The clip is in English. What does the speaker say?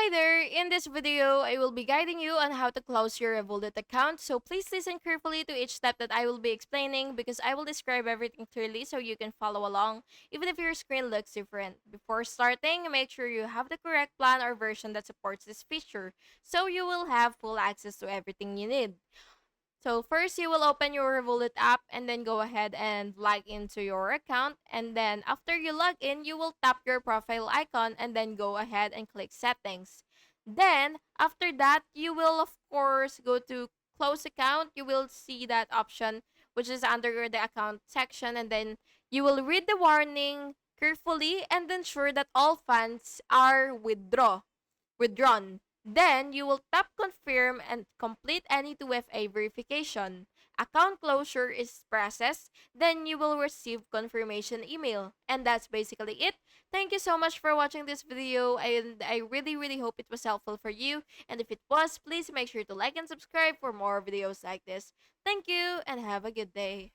Hi there! In this video, I will be guiding you on how to close your Revolut account. So please listen carefully to each step that I will be explaining because I will describe everything clearly so you can follow along even if your screen looks different. Before starting, make sure you have the correct plan or version that supports this feature so you will have full access to everything you need. So first you will open your Revolut app and then go ahead and log into your account, and then after you log in, you will tap your profile icon and then go ahead and click settings. Then after that, you will of course go to close account. You will see that option which is under the account section, and then you will read the warning carefully and ensure that all funds are withdrawn. Then you will tap confirm and complete any 2FA verification. Account closure is processed, then you will receive confirmation email. And that's basically it. Thank you so much for watching this video, and I really hope it was helpful for you. And if it was, please make sure to like and subscribe for more videos like this. Thank you and have a good day.